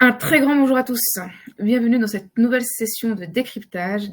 Un très grand bonjour à tous. Bienvenue dans cette nouvelle session de décryptage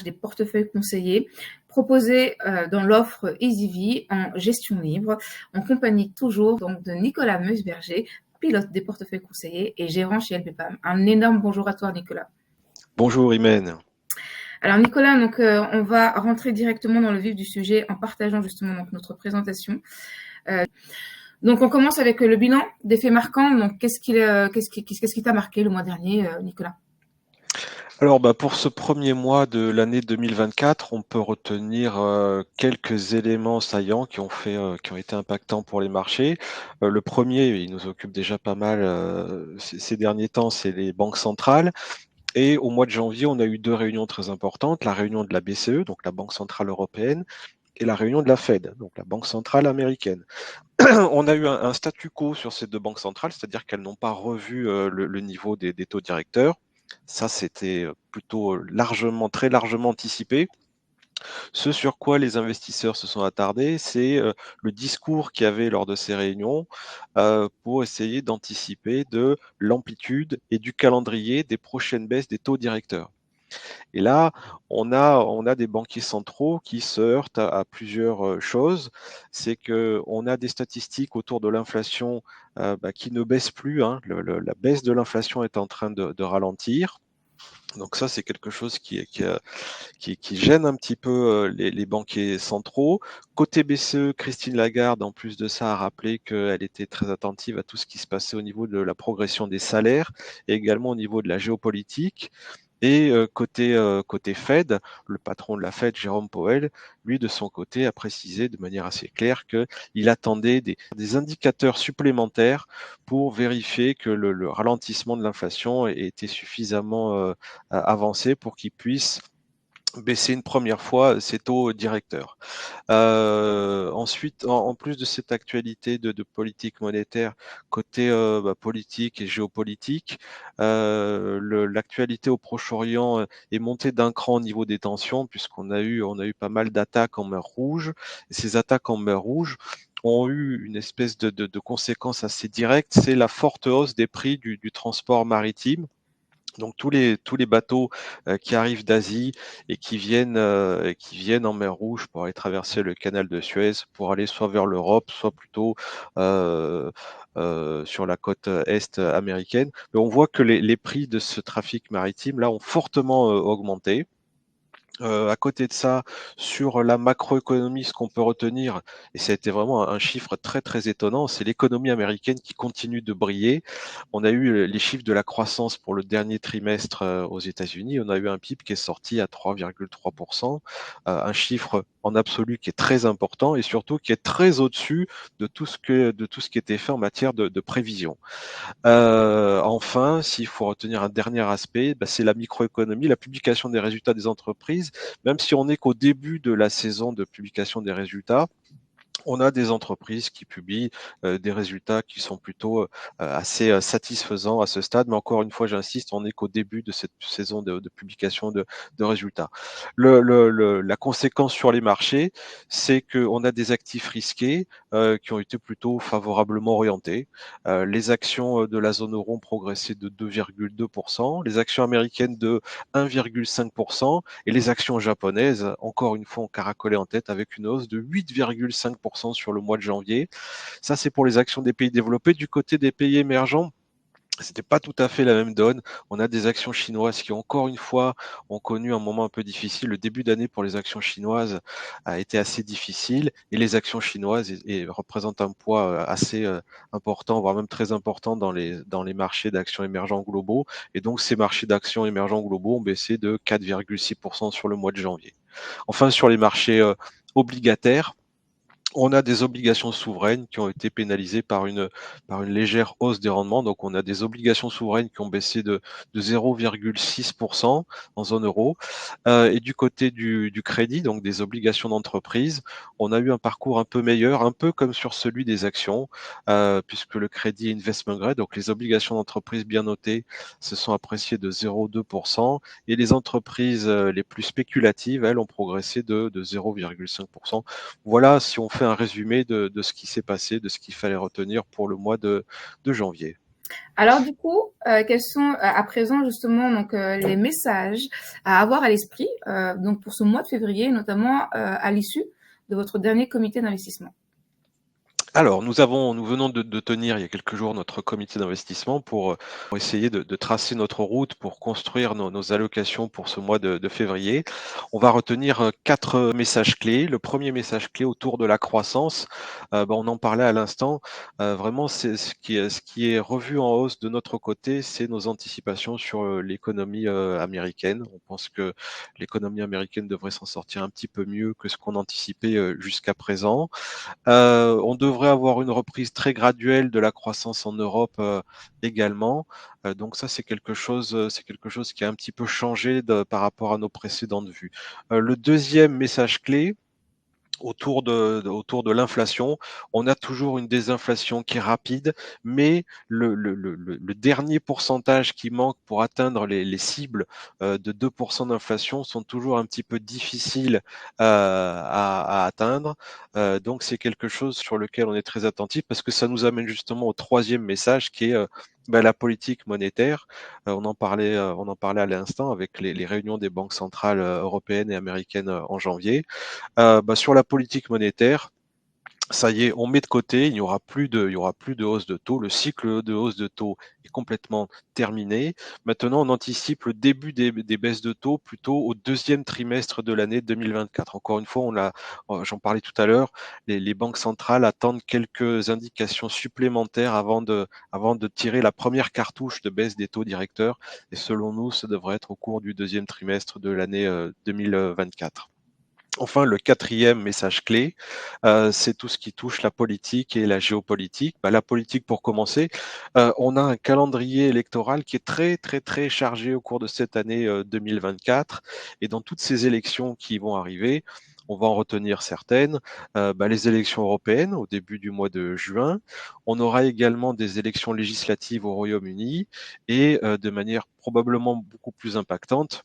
des portefeuilles conseillés proposés dans l'offre EasyV en gestion libre, en compagnie toujours donc de Nicolas Meusberger, pilote des portefeuilles conseillés et gérant chez LBPAM. Un énorme bonjour à toi, Nicolas. Bonjour Imen. Alors Nicolas, donc on va rentrer directement dans le vif du sujet en partageant justement donc notre présentation. Donc on commence avec le bilan des faits marquants. Donc qu'est-ce qui t'a marqué le mois dernier, Nicolas? Alors pour ce premier mois de l'année 2024, on peut retenir quelques éléments saillants qui ont été impactants pour les marchés. Le premier, il nous occupe déjà pas mal ces derniers temps, c'est les banques centrales. Et au mois de janvier, on a eu deux réunions très importantes, la réunion de la BCE, donc la Banque centrale européenne, et la réunion de la Fed, donc la Banque centrale américaine. On a eu un statu quo sur ces deux banques centrales, c'est-à-dire qu'elles n'ont pas revu le niveau des taux directeurs. Ça, c'était plutôt très largement anticipé. Ce sur quoi les investisseurs se sont attardés, c'est le discours qu'il y avait lors de ces réunions pour essayer d'anticiper de l'amplitude et du calendrier des prochaines baisses des taux directeurs. Et là, on a des banquiers centraux qui se heurtent à plusieurs choses. C'est qu'on a des statistiques autour de l'inflation qui ne baissent plus, hein. La baisse de l'inflation est en train de ralentir. Donc ça, c'est quelque chose qui gêne un petit peu les banquiers centraux. Côté BCE, Christine Lagarde, en plus de ça, a rappelé qu'elle était très attentive à tout ce qui se passait au niveau de la progression des salaires et également au niveau de la géopolitique. Et côté Fed, le patron de la Fed, Jérôme Powell, lui, de son côté, a précisé de manière assez claire qu'il attendait des indicateurs supplémentaires pour vérifier que le ralentissement de l'inflation était suffisamment avancé pour qu'il puisse baisser une première fois ses taux directeurs. Ensuite, en plus de cette actualité de politique monétaire, côté politique et géopolitique, l'actualité au Proche-Orient est montée d'un cran au niveau des tensions, puisqu'on a eu pas mal d'attaques en mer Rouge. Et ces attaques en mer Rouge ont eu une espèce de conséquence assez directe, c'est la forte hausse des prix du transport maritime. Donc tous les bateaux qui arrivent d'Asie et qui viennent en mer Rouge pour aller traverser le canal de Suez pour aller soit vers l'Europe, soit plutôt euh, sur la côte est américaine. Mais on voit que les prix de ce trafic maritime là ont fortement augmenté. À côté de ça, sur la macroéconomie, ce qu'on peut retenir, et ça a été vraiment un chiffre très très étonnant, c'est l'économie américaine qui continue de briller. On a eu les chiffres de la croissance pour le dernier trimestre aux États-Unis. On a eu un PIB qui est sorti à 3,3%, un chiffre en absolu qui est très important et surtout qui est très au-dessus de tout ce qui était fait en matière de prévision. Enfin, s'il faut retenir un dernier aspect, c'est la microéconomie, la publication des résultats des entreprises. Même si on n'est qu'au début de la saison de publication des résultats, on a des entreprises qui publient des résultats qui sont plutôt assez satisfaisants à ce stade. Mais encore une fois, j'insiste, on n'est qu'au début de cette saison de publication de résultats. La conséquence sur les marchés, c'est qu'on a des actifs risqués qui ont été plutôt favorablement orientés. Les actions de la zone euro ont progressé de 2,2%, les actions américaines de 1,5% et les actions japonaises, encore une fois, ont caracolé en tête avec une hausse de 8,5% sur le mois de janvier. Ça, c'est pour les actions des pays développés. Du côté des pays émergents, c'était pas tout à fait la même donne. On a des actions chinoises qui, encore une fois, ont connu un moment un peu difficile. Le début d'année pour les actions chinoises a été assez difficile et les actions chinoises représentent un poids assez important, voire même très important dans les marchés d'actions émergents globaux. Et donc, ces marchés d'actions émergents globaux ont baissé de 4,6% sur le mois de janvier. Enfin, sur les marchés obligataires, on a des obligations souveraines qui ont été pénalisées par une légère hausse des rendements. Donc, on a des obligations souveraines qui ont baissé de 0,6% en zone euro. Et du côté du crédit, donc des obligations d'entreprise, on a eu un parcours un peu meilleur, un peu comme sur celui des actions, puisque le crédit investment grade, donc les obligations d'entreprise bien notées, se sont appréciées de 0,2%. Et les entreprises les plus spéculatives, elles, ont progressé de 0,5%. Voilà, si on fait un résumé de ce qui s'est passé, de ce qu'il fallait retenir pour le mois de janvier. Alors du coup, quels sont à présent justement donc les messages à avoir à l'esprit donc pour ce mois de février, notamment à l'issue de votre dernier comité d'investissement? Alors, nous venons de tenir il y a quelques jours notre comité d'investissement pour essayer de tracer notre route pour construire nos allocations pour ce mois de février. On va retenir 4 messages clés. Le premier message clé autour de la croissance, on en parlait à l'instant. Vraiment, c'est ce qui est revu en hausse de notre côté, c'est nos anticipations sur l'économie américaine. On pense que l'économie américaine devrait s'en sortir un petit peu mieux que ce qu'on anticipait jusqu'à présent. On devrait avoir une reprise très graduelle de la croissance en Europe, également. Donc ça, c'est quelque chose qui a un petit peu changé par rapport à nos précédentes vues. Le deuxième message clé, autour de l'inflation. On a toujours une désinflation qui est rapide, mais le dernier pourcentage qui manque pour atteindre les cibles de 2% d'inflation sont toujours un petit peu difficiles à atteindre. Donc c'est quelque chose sur lequel on est très attentif parce que ça nous amène justement au troisième message qui est la politique monétaire. On en parlait à l'instant avec les réunions des banques centrales européennes et américaines en janvier. Sur la politique monétaire, ça y est, on met de côté, il y aura plus de hausse de taux. Le cycle de hausse de taux est complètement terminé. Maintenant, on anticipe le début des baisses de taux plutôt au deuxième trimestre de l'année 2024. Encore une fois, j'en parlais tout à l'heure, les banques centrales attendent quelques indications supplémentaires avant de tirer la première cartouche de baisse des taux directeurs. Et selon nous, ça devrait être au cours du deuxième trimestre de l'année 2024. Enfin, le quatrième message clé, c'est tout ce qui touche la politique et la géopolitique. La politique, pour commencer, on a un calendrier électoral qui est très, très, très chargé au cours de cette année 2024. Et dans toutes ces élections qui vont arriver, on va en retenir certaines. Les élections européennes au début du mois de juin. On aura également des élections législatives au Royaume-Uni et de manière probablement beaucoup plus impactante,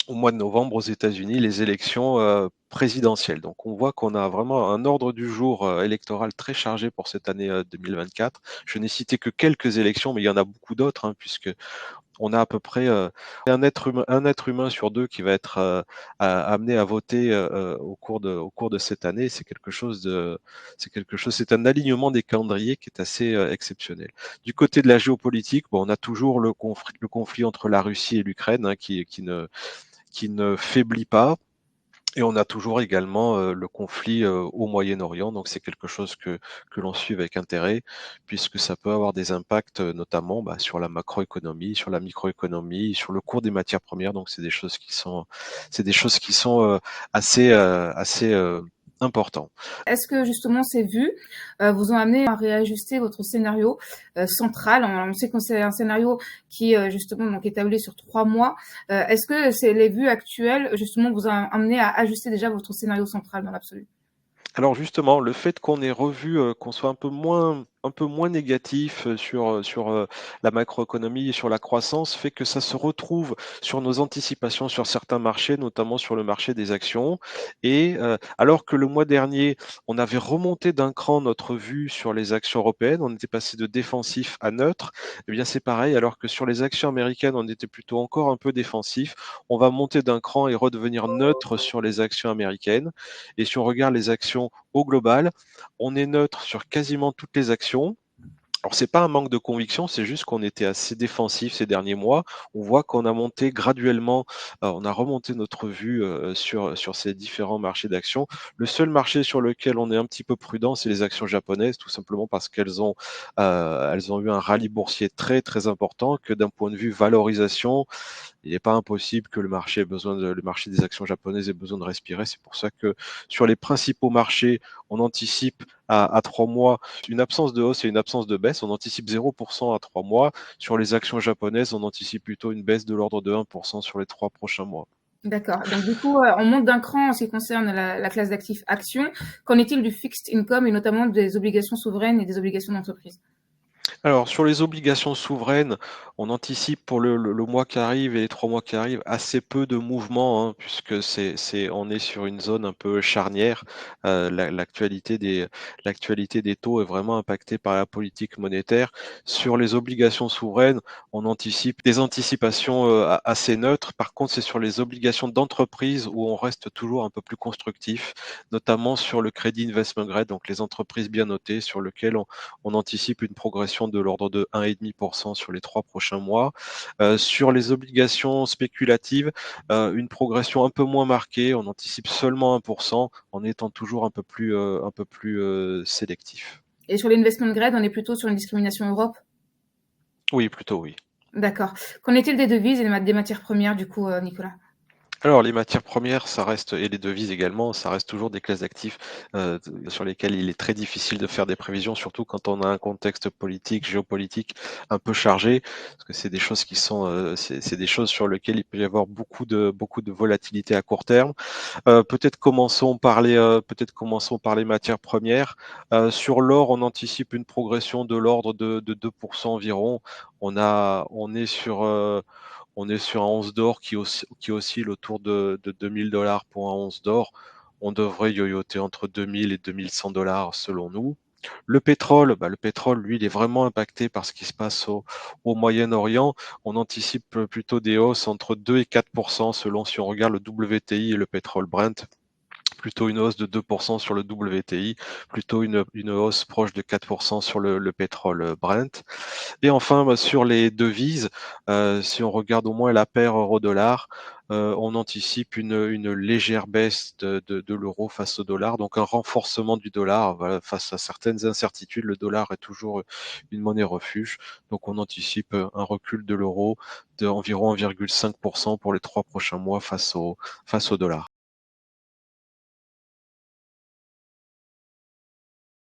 au mois de novembre aux États-Unis, les élections présidentielles. Donc on voit qu'on a vraiment un ordre du jour électoral très chargé pour cette année 2024. Je n'ai cité que quelques élections, mais il y en a beaucoup d'autres, hein, puisque on a à peu près un être humain sur deux qui va être amené à voter au cours de cette année. C'est un alignement des calendriers qui est assez exceptionnel. Du côté de la géopolitique, on a toujours le conflit entre la Russie et l'Ukraine, hein, qui ne faiblit pas. Et on a toujours également le conflit au Moyen-Orient, donc c'est quelque chose que l'on suit avec intérêt, puisque ça peut avoir des impacts notamment sur la macroéconomie, sur la microéconomie, sur le cours des matières premières. Donc c'est des choses qui sont assez importantes. Est-ce que justement ces vues vous ont amené à réajuster votre scénario central? On sait que c'est un scénario qui justement donc établi sur 3 mois. Est-ce que c'est les vues actuelles justement vous ont amené à ajuster déjà votre scénario central dans l'absolu? Alors justement, le fait qu'on ait revu, qu'on soit un peu moins négatif sur la macroéconomie et sur la croissance fait que ça se retrouve sur nos anticipations sur certains marchés, notamment sur le marché des actions. Et alors que le mois dernier, on avait remonté d'un cran notre vue sur les actions européennes, on était passé de défensif à neutre. Eh bien c'est pareil, alors que sur les actions américaines, on était plutôt encore un peu défensif. On va monter d'un cran et redevenir neutre sur les actions américaines. Et si on regarde les actions au global, on est neutre sur quasiment toutes les actions. Alors c'est pas un manque de conviction, c'est juste qu'on était assez défensif ces derniers mois. On voit qu'on a monté graduellement, on a remonté notre vue sur ces différents marchés d'actions. Le seul marché sur lequel on est un petit peu prudent, c'est les actions japonaises, tout simplement parce elles ont eu un rallye boursier très très important, que d'un point de vue valorisation, il n'est pas impossible que le marché des actions japonaises ait besoin de respirer. C'est pour ça que sur les principaux marchés, on anticipe à 3 mois une absence de hausse et une absence de baisse. On anticipe 0% à 3 mois. Sur les actions japonaises, on anticipe plutôt une baisse de l'ordre de 1% sur les 3 prochains mois. D'accord. Donc du coup, on monte d'un cran en ce qui concerne la classe d'actifs actions. Qu'en est-il du fixed income et notamment des obligations souveraines et des obligations d'entreprise? Alors, sur les obligations souveraines, on anticipe pour le mois qui arrive et les 3 mois qui arrivent assez peu de mouvements, hein, puisque on est sur une zone un peu charnière. L'actualité des taux est vraiment impactée par la politique monétaire. Sur les obligations souveraines, on anticipe des anticipations, assez neutres. Par contre, c'est sur les obligations d'entreprise où on reste toujours un peu plus constructif, notamment sur le crédit investment grade, donc les entreprises bien notées sur lequel on anticipe une progression de l'ordre de 1,5% sur les 3 prochains mois. Sur les obligations spéculatives, une progression un peu moins marquée. On anticipe seulement 1% en étant toujours un peu plus sélectif. Et sur l'investment grade, on est plutôt sur une discrimination Europe? Oui, plutôt oui. D'accord. Qu'en est-il des devises et des matières premières, du coup, Nicolas? Alors les matières premières, ça reste et les devises également, ça reste toujours des classes d'actifs, sur lesquelles il est très difficile de faire des prévisions, surtout quand on a un contexte politique, géopolitique un peu chargé, parce que c'est des choses qui sont, c'est des choses sur lesquelles il peut y avoir beaucoup de volatilité à court terme. Peut-être commençons par les matières premières. Sur l'or, on anticipe une progression de l'ordre de 2% environ. On est sur un once d'or qui oscille autour de 2000 $ pour un once d'or. On devrait yoyoter entre 2000 et 2100 $ selon nous. Le pétrole, lui, il est vraiment impacté par ce qui se passe au Moyen-Orient. On anticipe plutôt des hausses entre 2 et 4% selon si on regarde le WTI et le pétrole Brent. Plutôt une hausse de 2% sur le WTI, plutôt une hausse proche de 4% sur le pétrole Brent. Et enfin, sur les devises, si on regarde au moins la paire euro-dollar, on anticipe une légère baisse de l'euro face au dollar, donc un renforcement du dollar. Voilà, face à certaines incertitudes, le dollar est toujours une monnaie refuge. Donc on anticipe un recul de l'euro d'environ 1,5% pour les 3 prochains mois face au dollar.